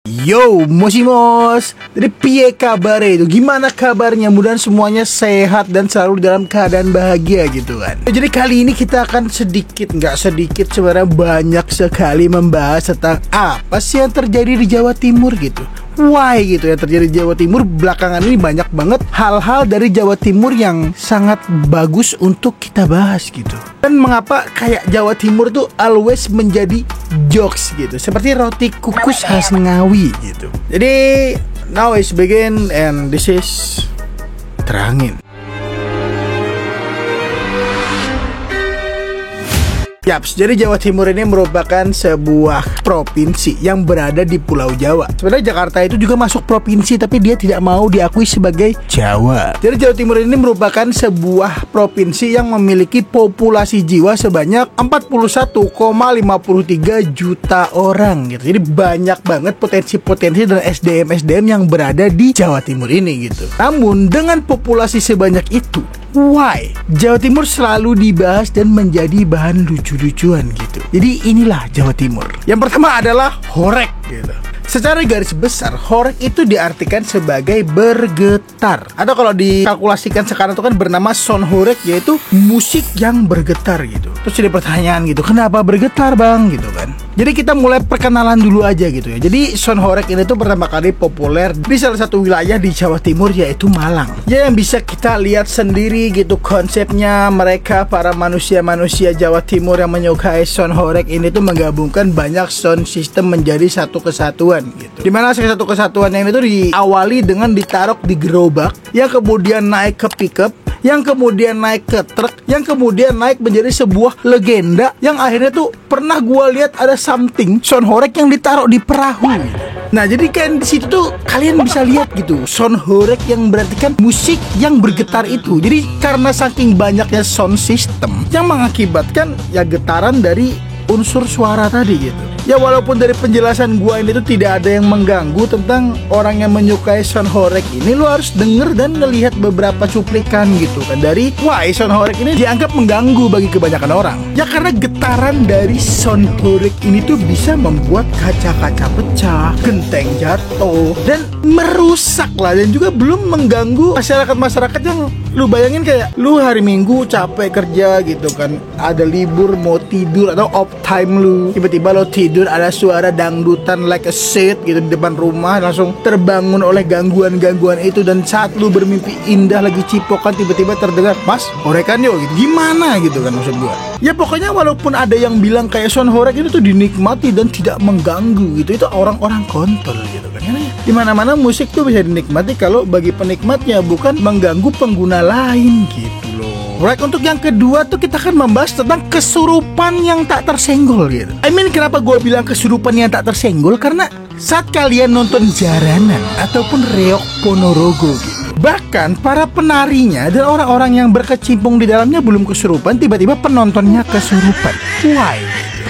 Yo, Mosimos. Jadi piye kabar itu? Gimana kabarnya? Mudah-mudahan semuanya sehat dan selalu dalam keadaan bahagia gitu kan. Jadi kali ini kita akan nggak sedikit sebenarnya banyak sekali membahas tentang apa sih yang terjadi di Jawa Timur gitu. Why gitu yang terjadi di Jawa Timur belakangan ini banyak banget hal-hal dari Jawa Timur yang sangat bagus untuk kita bahas gitu. Dan mengapa kayak Jawa Timur tuh always menjadi jokes gitu, seperti roti kukus khas Ngawi gitu. Jadi now is begin and this is terangin. Yaps, jadi Jawa Timur ini merupakan sebuah provinsi yang berada di Pulau Jawa. Sebenarnya Jakarta itu juga masuk provinsi, tapi dia tidak mau diakui sebagai Jawa. Jadi Jawa Timur ini merupakan sebuah provinsi yang memiliki populasi jiwa sebanyak 41,53 juta orang gitu. Jadi banyak banget potensi-potensi dan SDM-SDM yang berada di Jawa Timur ini gitu. Namun dengan populasi sebanyak itu, why Jawa Timur selalu dibahas dan menjadi bahan lucu-lucuan gitu. Jadi inilah Jawa Timur. Yang pertama adalah horeg gitu. Secara garis besar, horeg itu diartikan sebagai bergetar. Atau kalau dikalkulasikan sekarang itu kan bernama sound horeg, yaitu musik yang bergetar gitu. Terus jadi pertanyaan gitu, kenapa bergetar bang gitu kan? Jadi kita mulai perkenalan dulu aja gitu ya. Jadi sound horeg ini tuh pertama kali populer di salah satu wilayah di Jawa Timur, yaitu Malang. Ya yang bisa kita lihat sendiri gitu konsepnya, mereka para manusia-manusia Jawa Timur yang menyukai sound horeg ini tuh menggabungkan banyak sound system menjadi satu kesatuan gitu. Dimana satu kesatuan yang itu diawali dengan ditaruh di gerobak, yang kemudian naik ke pickup, yang kemudian naik ke truk, yang kemudian naik menjadi sebuah legenda, yang akhirnya tuh pernah gua lihat ada something sound horeg yang ditaruh di perahu. Nah jadi kan di situ tuh kalian bisa lihat gitu sound horeg yang berarti kan musik yang bergetar itu. Jadi karena saking banyaknya sound system yang mengakibatkan ya getaran dari unsur suara tadi gitu. Ya walaupun dari penjelasan gua ini tuh tidak ada yang mengganggu tentang orang yang menyukai sound horeg ini, lu harus denger dan ngelihat beberapa cuplikan gitu kan dari why sound horeg ini dianggap mengganggu bagi kebanyakan orang. Ya karena getaran dari sound horeg ini tuh bisa membuat kaca-kaca pecah, genteng jatuh, dan merusak lah, dan juga belum mengganggu masyarakat-masyarakat yang lu bayangin kayak lu hari Minggu capek kerja gitu kan, ada libur mau tidur atau off time lu, tiba-tiba lo tidur ada suara dangdutan like a shit gitu di depan rumah, langsung terbangun oleh gangguan-gangguan itu, dan saat lu bermimpi indah lagi cipokan tiba-tiba terdengar mas horegan yuk gitu. Gimana gitu kan maksud gua. Ya pokoknya walaupun ada yang bilang kayak sound horeg itu tuh dinikmati dan tidak mengganggu gitu, itu orang-orang kontol gitu kan. Karena di mana-mana musik tuh bisa dinikmati kalau bagi penikmatnya, bukan mengganggu pengguna lain gitu loh. Right, untuk yang kedua tuh kita akan membahas tentang kesurupan yang tak tersenggol gitu. Kenapa gue bilang kesurupan yang tak tersenggol? Karena saat kalian nonton Jaranan ataupun Reok Ponorogo gitu, bahkan para penarinya dan orang-orang yang berkecimpung di dalamnya belum kesurupan, tiba-tiba penontonnya kesurupan. Why?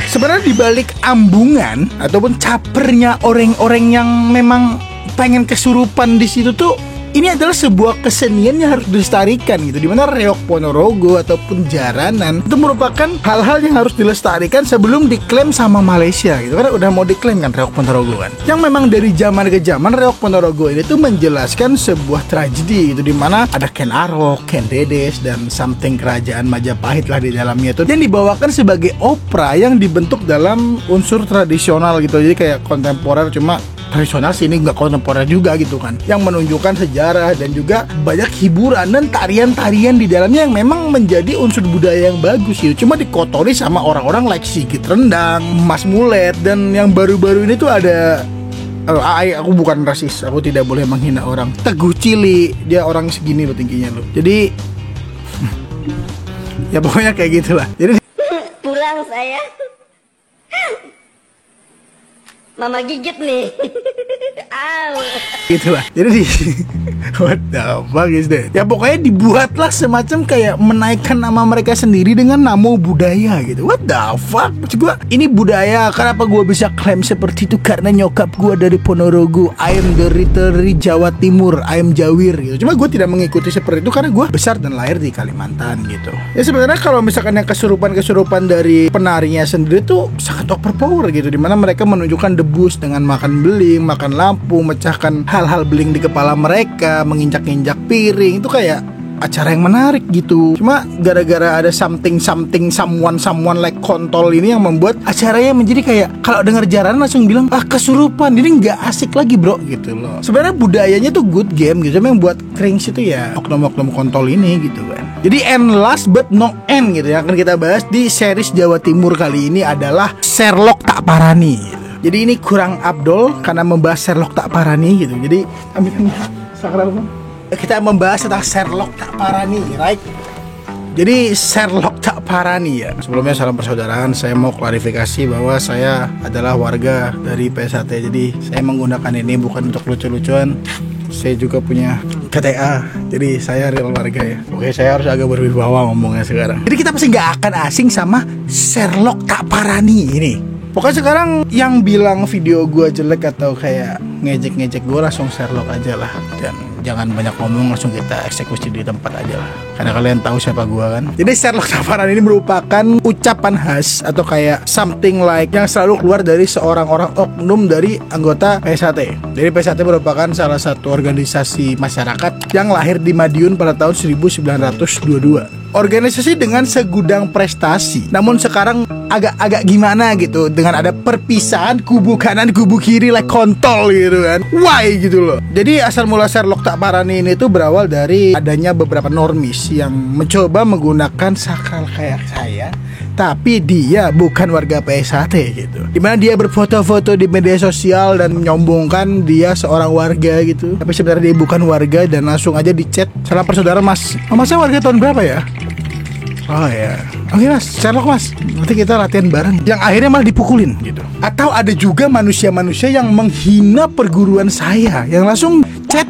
Sebenarnya dibalik ambungan ataupun capernya orang-orang yang memang pengen kesurupan di situ tuh, ini adalah sebuah kesenian yang harus dilestarikan gitu. Dimana Reok Ponorogo ataupun Jaranan itu merupakan hal-hal yang harus dilestarikan sebelum diklaim sama Malaysia gitu. Karena udah mau diklaim kan Reok Ponorogo kan, yang memang dari zaman ke zaman Reok Ponorogo ini tuh menjelaskan sebuah tragedi gitu, dimana ada Ken Arok, Ken Dedes, dan something kerajaan Majapahit lah di dalamnya itu, yang dibawakan sebagai opera yang dibentuk dalam unsur tradisional gitu. Jadi kayak kontemporer, cuma tradisional sih, ini nggak kontemporer juga gitu kan, yang menunjukkan sejarah dan juga banyak hiburan dan tarian-tarian di dalamnya yang memang menjadi unsur budaya yang bagus gitu. Cuma dikotori sama orang-orang like Sigit Rendang, Mas Mulet, dan yang baru-baru ini tuh ada aku bukan rasis, aku tidak boleh menghina orang, Teguh Cili, dia orang segini loh tingginya loh. Jadi ya pokoknya kayak gitulah. Jadi pulang saya, mama gigit nih. Gitu lah. Jadi What the fuck is that? Ya pokoknya dibuatlah semacam kayak menaikkan nama mereka sendiri dengan namo budaya gitu. What the fuck? Maksud gue, ini budaya. Kenapa gue bisa klaim seperti itu? Karena nyokap gue dari Ponorogo. I am dari Jawa Timur, I am Jawir gitu. Cuma gue tidak mengikuti seperti itu karena gue besar dan lahir di Kalimantan gitu. Ya sebenarnya kalau misalkan yang kesurupan dari penarinya sendiri tuh sangat overpower gitu, dimana mereka menunjukkan debus dengan makan beling, makan lampu, mecahkan hal-hal beling di kepala mereka, menginjak-injak piring. Itu kayak acara yang menarik gitu. Cuma gara-gara ada something someone like kontol ini yang membuat acaranya menjadi kayak kalau denger jarang langsung bilang kesurupan. Jadi nggak asik lagi bro gitu loh. Sebenarnya budayanya tuh good game gitu, cuma yang buat cringe itu ya oknum-oknum kontol ini gitu kan. Jadi end last but no end gitu yang akan kita bahas di series Jawa Timur kali ini adalah Sherlock Tak Parani gitu. Jadi ini kurang Abdul karena membahas Sherlock Tak Parani gitu. Jadi ambilkan sakral kita membahas tentang Sherlock Tak Parani, right? Jadi Sherlock Tak Parani ya. Sebelumnya salam persaudaraan, saya mau klarifikasi bahwa saya adalah warga dari PSAT. Jadi saya menggunakan ini bukan untuk lucu-lucuan. Saya juga punya KTA, jadi saya real warga ya. Oke, saya harus agak berwibawa ngomongnya sekarang. Jadi kita pasti nggak akan asing sama Sherlock Tak Parani ini. Pokoknya sekarang yang bilang video gue jelek atau kayak ngejek-ngejek gue langsung Sherlock aja lah. Dan jangan banyak ngomong, langsung kita eksekusi di tempat aja lah. Karena kalian tahu siapa gue kan. Jadi Sherlock Tak Parani ini merupakan ucapan khas atau kayak something like yang selalu keluar dari seorang orang oknum dari anggota PSAT. Jadi PSAT merupakan salah satu organisasi masyarakat yang lahir di Madiun pada tahun 1922. Organisasi dengan segudang prestasi, namun sekarang agak gimana gitu, dengan ada perpisahan kubu kanan kubu kiri like kontol gitu kan. Why gitu loh. Jadi asal mula Sherlock Tak Parani ini tuh berawal dari adanya beberapa normis yang mencoba menggunakan sakral kayak saya, tapi dia bukan warga PSAT gitu. Dimana dia berfoto-foto di media sosial dan menyombongkan dia seorang warga gitu, tapi sebenarnya dia bukan warga dan langsung aja dicat. Salam persaudaraan mas. Masnya warga tahun berapa ya? Oh ya, oke mas, Sherlock mas, nanti kita latihan bareng. Yang akhirnya malah dipukulin gitu. Atau ada juga manusia-manusia yang menghina perguruan saya, yang langsung chat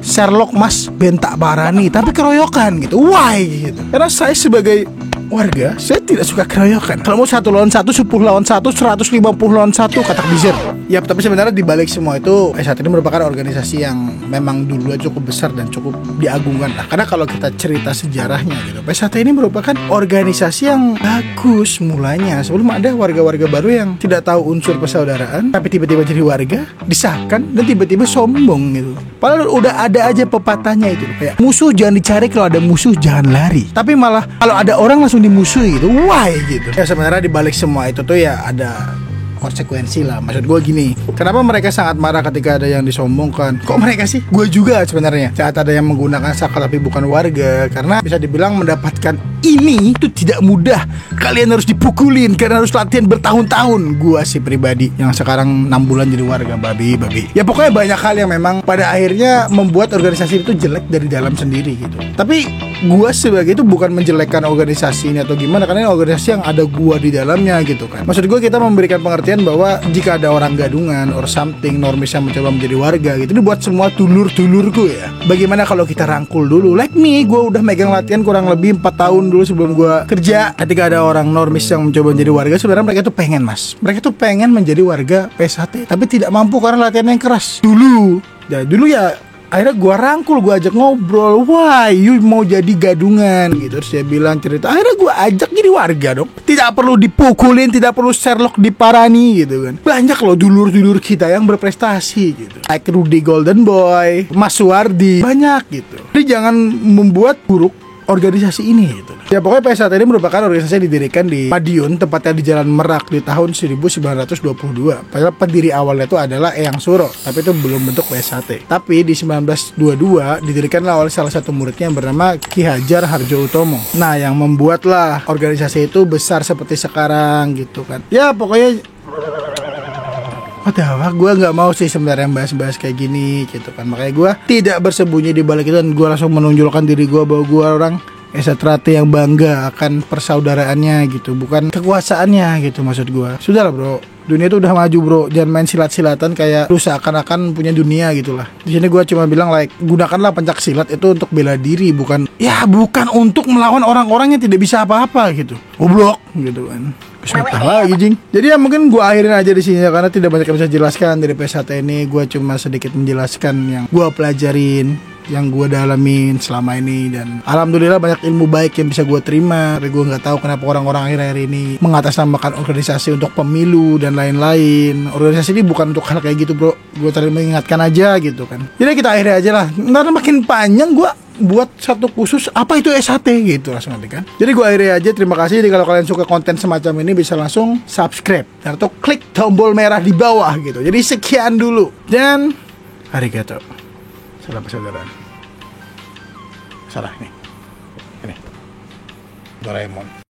Sherlock mas Ben Tak Parani, tapi keroyokan gitu. Why gitu? Karena saya sebagai warga, saya tidak suka keroyokan. Kalau mau 1 lawan 1, 10 lawan 1, 150 lawan 1, kata Bizer. Ya, tapi sebenarnya dibalik semua itu, saat ini merupakan organisasi yang memang dulu cukup besar dan cukup diagungkan lah. Karena kalau kita cerita sejarahnya gitu, PSAT ini merupakan organisasi yang bagus mulanya. Sebelum ada warga-warga baru yang tidak tahu unsur persaudaraan, tapi tiba-tiba jadi warga, disahkan dan tiba-tiba sombong gitu. Padahal udah ada aja pepatahnya itu, kayak musuh jangan dicari, kalau ada musuh jangan lari. Tapi malah kalau ada orang langsung dimusuhi gitu. Why gitu. Ya sebenarnya dibalik semua itu tuh ya ada konsekuensi lah. Maksud gue gini, kenapa mereka sangat marah ketika ada yang disombongkan? Kok mereka sih? Gue juga sebenarnya saat ada yang menggunakan sakral tapi bukan warga, karena bisa dibilang mendapatkan ini itu tidak mudah. Kalian harus dipukulin, kalian harus latihan bertahun-tahun. Gue sih pribadi yang sekarang 6 bulan jadi warga babi. Ya pokoknya banyak hal yang memang pada akhirnya membuat organisasi itu jelek dari dalam sendiri gitu. Tapi gue sebagai itu bukan menjelekkan organisasi ini atau gimana, karena ini organisasi yang ada gue di dalamnya gitu kan. Maksud gue kita memberikan pengertian bahwa jika ada orang gadungan or something normis yang mencoba menjadi warga gitu, ini buat semua dulur-dulurku ya. Bagaimana kalau kita rangkul dulu? Like me, gue udah megang latihan kurang lebih 4 tahun dulu sebelum gue kerja. Ketika ada orang normis yang mencoba menjadi warga, sebenarnya mereka tuh pengen mas, mereka tuh pengen menjadi warga PSAT, tapi tidak mampu karena latihan yang keras dulu. Ya dulu ya akhirnya gue rangkul, gue ajak ngobrol. Wah, you mau jadi gadungan gitu. Terus dia bilang cerita, akhirnya gue ajak jadi warga dong. Tidak perlu dipukulin, tidak perlu Sherlock diparani gitu kan. Banyak loh dulur-dulur kita yang berprestasi gitu, like Rudy Golden Boy, Mas Suwardi, banyak gitu. Jadi jangan membuat buruk organisasi ini gitu. Ya pokoknya PSAT ini merupakan organisasi yang didirikan di Madiun, tepatnya di Jalan Merak di tahun 1922. Padahal pendiri awalnya itu adalah Eyang Suro, tapi itu belum bentuk PSAT. Tapi di 1922 didirikanlah oleh salah satu muridnya yang bernama Ki Hajar Harjo Utomo. Nah, yang membuatlah organisasi itu besar seperti sekarang gitu kan. Ya pokoknya gue gak mau sih sebenarnya bahas-bahas kayak gini gitu kan. Makanya gue tidak bersembunyi di balik itu, dan gue langsung menonjolkan diri gue bahwa gue orang Esatrate yang bangga akan persaudaraannya gitu, bukan kekuasaannya gitu. Maksud gue, sudahlah bro, Dunia tuh udah maju bro, jangan main silat-silatan kayak lu seakan-akan punya dunia gitu lah. Di sini gue cuma bilang like, gunakanlah pencak silat itu untuk bela diri, bukan untuk melawan orang-orang yang tidak bisa apa-apa gitu. Goblok gitu kan. Kesulitan lagi jing. Jadi ya mungkin gue akhirin aja di sini ya, karena tidak banyak yang bisa jelaskan dari PS1 ini. Gue cuma sedikit menjelaskan yang gue pelajarin, yang gue dalamin selama ini, dan alhamdulillah banyak ilmu baik yang bisa gue terima. Tapi gue nggak tahu kenapa orang-orang akhir-akhir ini mengatasnamakan organisasi untuk pemilu dan lain-lain. Organisasi ini bukan untuk hal kayak gitu bro. Gue tadi mengingatkan aja gitu kan. Jadi kita akhirnya aja lah. Ntar makin panjang gue buat satu khusus apa itu SHT gitu langsung nanti kan. Jadi gue akhirnya aja, terima kasih. Jadi kalau kalian suka konten semacam ini bisa langsung subscribe atau klik tombol merah di bawah gitu. Jadi sekian dulu dan arigato. Salam persaudaraan. Salah nih. Ini Doraemon.